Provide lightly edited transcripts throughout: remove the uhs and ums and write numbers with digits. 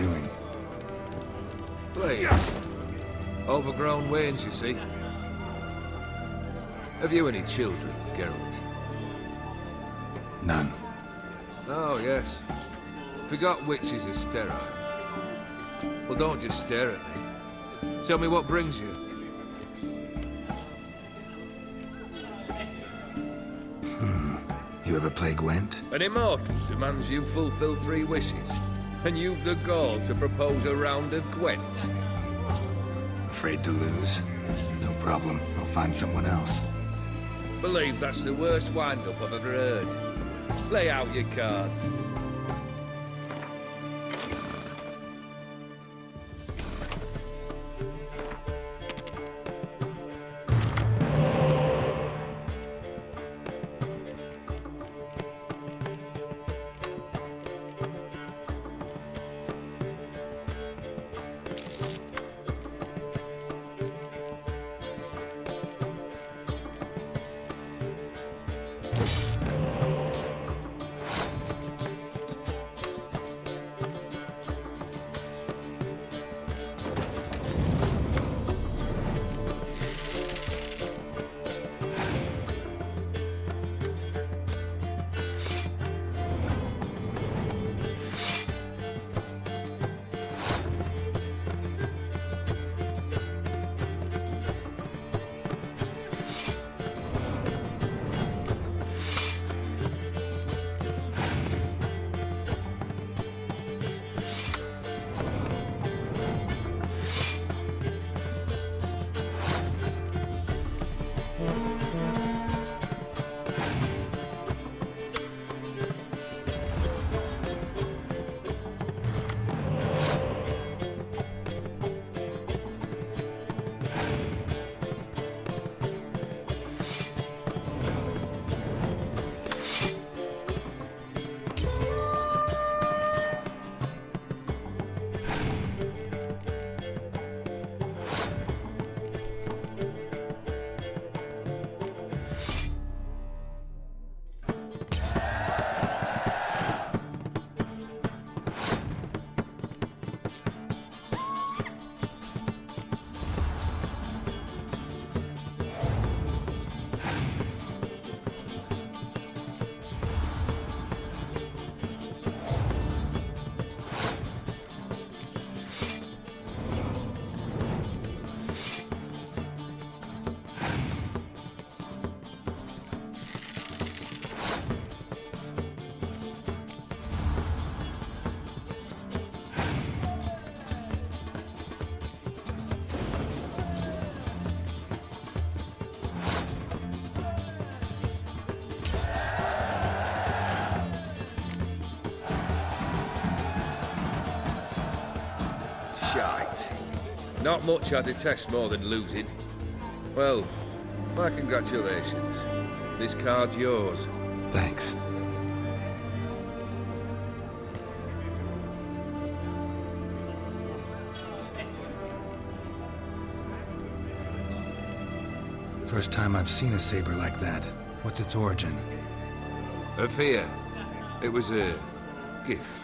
doing? Playing. Overgrown wains, you see. Have you any children, Geralt? None. Oh, yes. Forgot witches are sterile. Well, don't just stare at me. Tell me what brings you. You ever play Gwent? An immortal demands you fulfill 3 wishes, and you've the gall to propose a round of Gwent. Afraid to lose? No problem. I'll find someone else. Believe that's the worst wind-up I've ever heard. Lay out your cards. Shite. Not much I detest more than losing. Well, my congratulations. This card's yours. Thanks. First time I've seen a saber like that. What's its origin? A fear. It was a gift.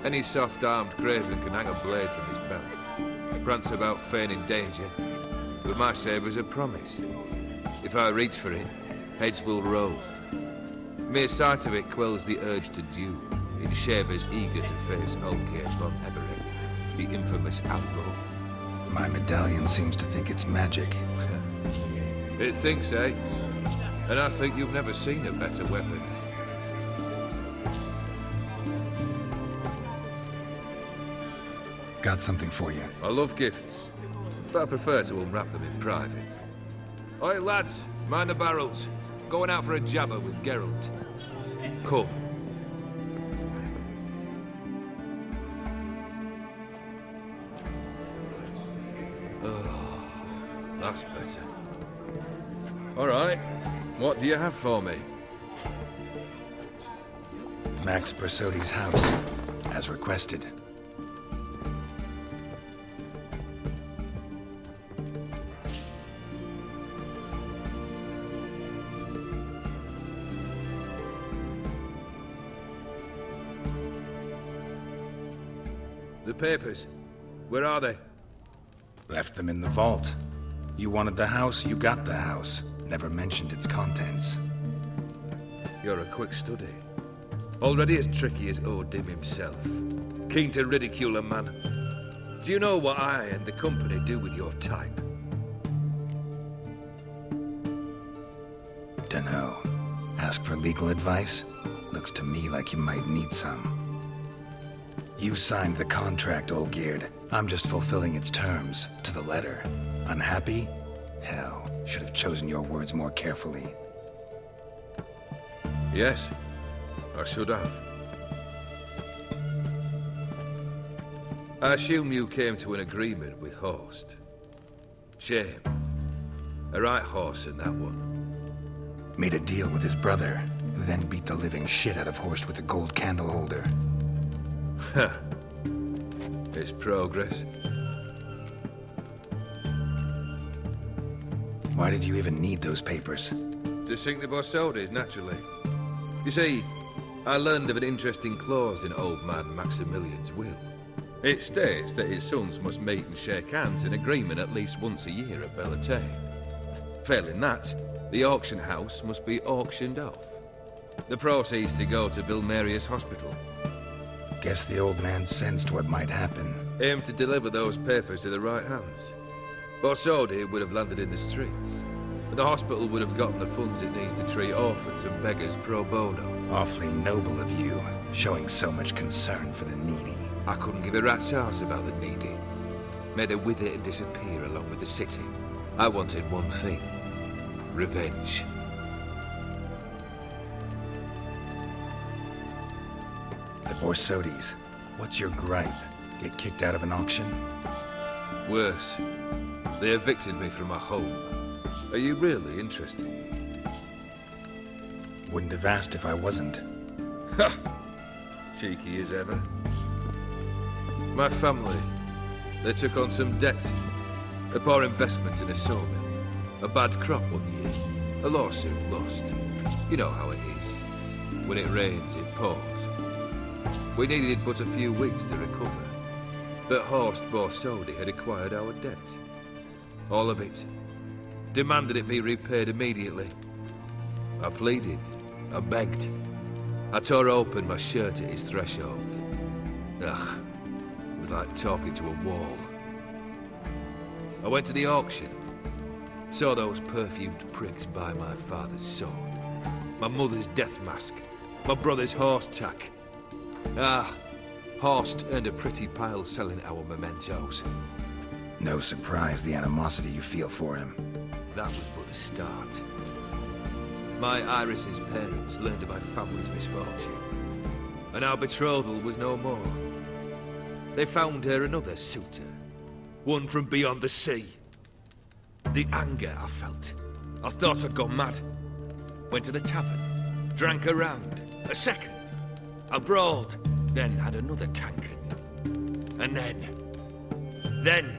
Any soft-armed craven can hang a blade from his belt. Prance about feigning danger. But my saber's a promise. If I reach for it, heads will roll. Mere sight of it quells the urge to duel, in shavers eager to face Olgierd von Everett, the infamous outlaw. My medallion seems to think it's magic. It thinks, eh? And I think you've never seen a better weapon. Got something for you. I love gifts, but I prefer to unwrap them in private. Oi, lads, mind the barrels. Going out for a jabber with Geralt. Come. Oh, that's better. All right, what do you have for me? Max Borsodi's house, as requested. The papers. Where are they? Left them in the vault. You wanted the house, you got the house. Never mentioned its contents. You're a quick study. Already as tricky as Odin himself. Keen to ridicule a man. Do you know what I and the company do with your type? Dunno. Ask for legal advice? Looks to me like you might need some. You signed the contract, Olgierd. I'm just fulfilling its terms, to the letter. Unhappy? Hell, should have chosen your words more carefully. Yes, I should have. I assume you came to an agreement with Horst. Shame. A right horse in that one. Made a deal with his brother, who then beat the living shit out of Horst with a gold candle holder. Huh. It's progress. Why did you even need those papers? To sink the Borsodis, naturally. You see, I learned of an interesting clause in old man Maximilian's will. It states that his sons must meet and shake hands in agreement at least once a year at Bellatane. Failing that, the auction house must be auctioned off. The proceeds to go to Vilmeria's hospital. Guess the old man sensed what might happen. Aim to deliver those papers to the right hands. Borsodi would have landed in the streets, and the hospital would have gotten the funds it needs to treat orphans and beggars pro bono. Awfully noble of you, showing so much concern for the needy. I couldn't give a rat's ass about the needy. Made her with it and disappear along with the city. I wanted one thing. Revenge. The Borsodis. What's your gripe? Get kicked out of an auction? Worse. They evicted me from my home. Are you really interested? Wouldn't have asked if I wasn't. Ha! Cheeky as ever. My family, they took on some debt. A poor investment in a sawmill. A bad crop one year. A lawsuit lost. You know how it is. When it rains, it pours. We needed but a few weeks to recover. But Horst Borsodi had acquired our debt. All of it. Demanded it be repaid immediately. I pleaded. I begged. I tore open my shirt at his threshold. Ugh. It was like talking to a wall. I went to the auction. Saw those perfumed pricks buy my father's sword. My mother's death mask. My brother's horse tack. Ah, Horst earned a pretty pile selling our mementos. No surprise the animosity you feel for him. That was but the start. My Iris's parents learned of my family's misfortune. And our betrothal was no more. They found her another suitor. One from beyond the sea. The anger I felt. I thought I'd gone mad. Went to the tavern. Drank a round. A second. I brawled. Then had another tankard. And then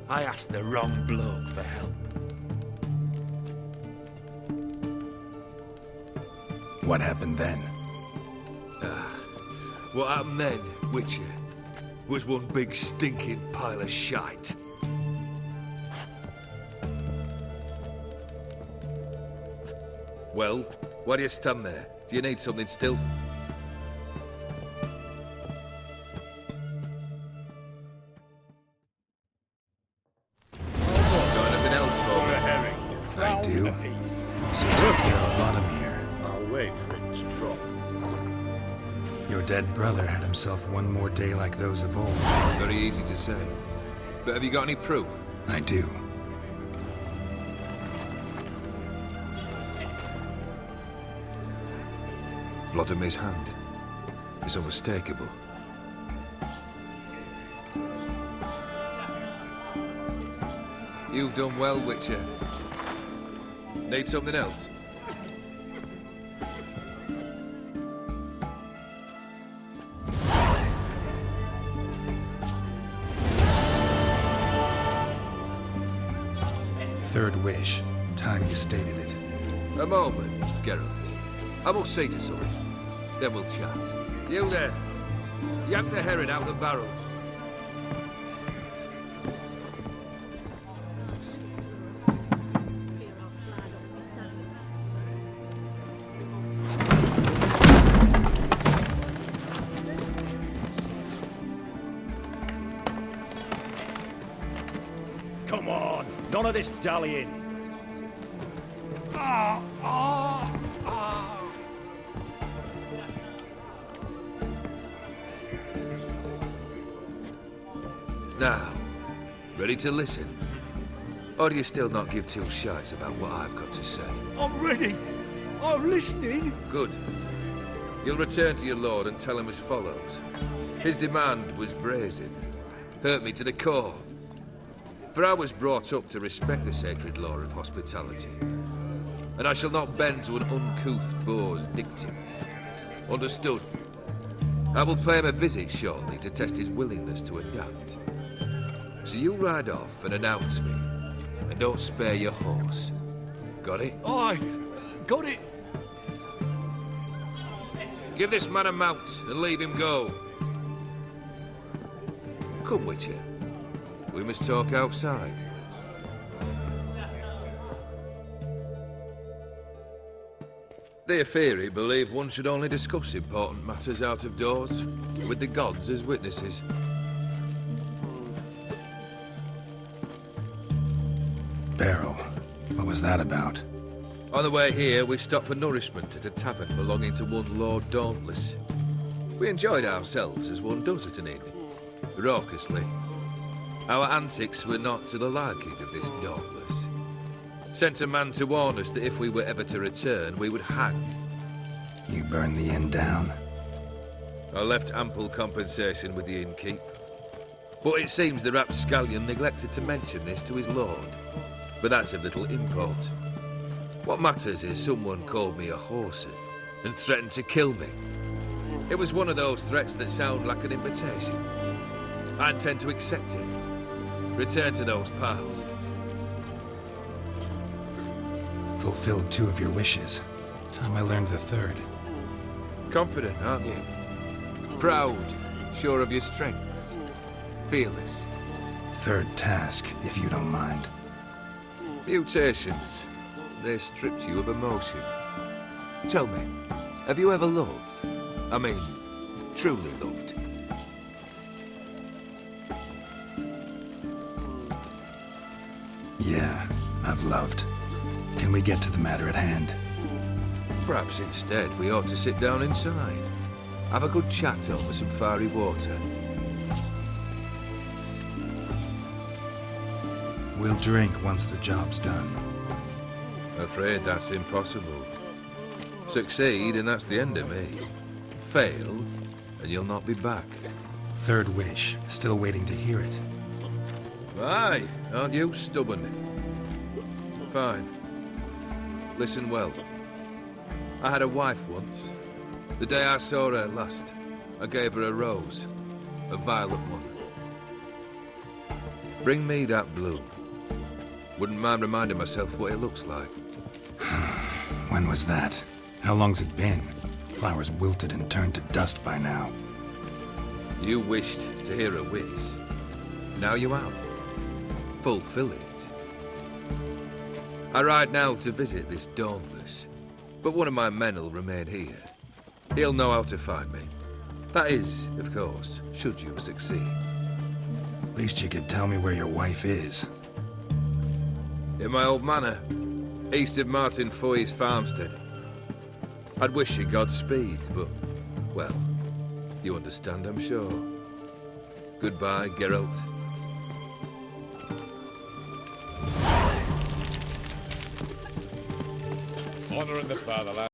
I asked the wrong bloke for help. What happened then? What happened then, Witcher, was one big stinking pile of shite. Well, why do you stand there? Do you need something still? Got anything else for me? I do. So take care of Vlodimir. I'll wait for it to drop. Your dead brother had himself one more day like those of old. Very easy to say. But have you got any proof? I do. Vlodimir's hand is unmistakable. You've done well, Witcher. Need something else? Third wish. Time you stated it. A moment, Geralt. I must see to something. Then we'll chat. You there. Yank the herring out of the barrel. Come on, none of this dallying. Now, ready to listen? Or do you still not give two shites about what I've got to say? I'm ready. I'm listening. Good. You'll return to your lord and tell him as follows. His demand was brazen. Hurt me to the core. For I was brought up to respect the sacred law of hospitality. And I shall not bend to an uncouth boor's dictum. Understood? I will pay him a visit shortly to test his willingness to adapt. So you ride off and announce me. And don't spare your horse. Got it? Aye, got it. Give this man a mount and leave him go. Come, Witcher. We must talk outside. The Aetheri believe one should only discuss important matters out of doors, with the gods as witnesses. Barrel. What was that about? On the way here, we stopped for nourishment at a tavern belonging to one Lord Dauntless. We enjoyed ourselves as one does at an inn, raucously. Our antics were not to the liking of this Dauntless. Sent a man to warn us that if we were ever to return, we would hang. You burned the inn down? I left ample compensation with the innkeep. But it seems the rapscallion neglected to mention this to his lord. But that's of little import. What matters is someone called me a whoreson and threatened to kill me. It was one of those threats that sound like an invitation. I intend to accept it. Return to those parts. Fulfilled 2 of your wishes. Time I learned the 3rd. Confident, aren't you? Proud, sure of your strengths. Fearless. 3rd task, if you don't mind. Mutations. They stripped you of emotion. Tell me, have you ever loved? I mean, truly loved? Yeah, I've loved. Can we get to the matter at hand? Perhaps instead we ought to sit down inside. Have a good chat over some fiery water. We'll drink once the job's done. Afraid that's impossible. Succeed and that's the end of me. Fail and you'll not be back. 3rd wish. Still waiting to hear it. Aye, aren't you stubborn? Fine. Listen well. I had a wife once. The day I saw her last, I gave her a rose. A violet one. Bring me that bloom. Wouldn't mind reminding myself what it looks like. When was that? How long's it been? Flowers wilted and turned to dust by now. You wished to hear a wish. Now you have. Fulfill it. I ride now to visit this Dauntless, but one of my men will remain here. He'll know how to find me. That is, of course, should you succeed. Least you could tell me where your wife is. In my old manor, east of Martin Foy's farmstead. I'd wish you Godspeed, but, well, you understand, I'm sure. Goodbye, Geralt. Honor in the fatherland.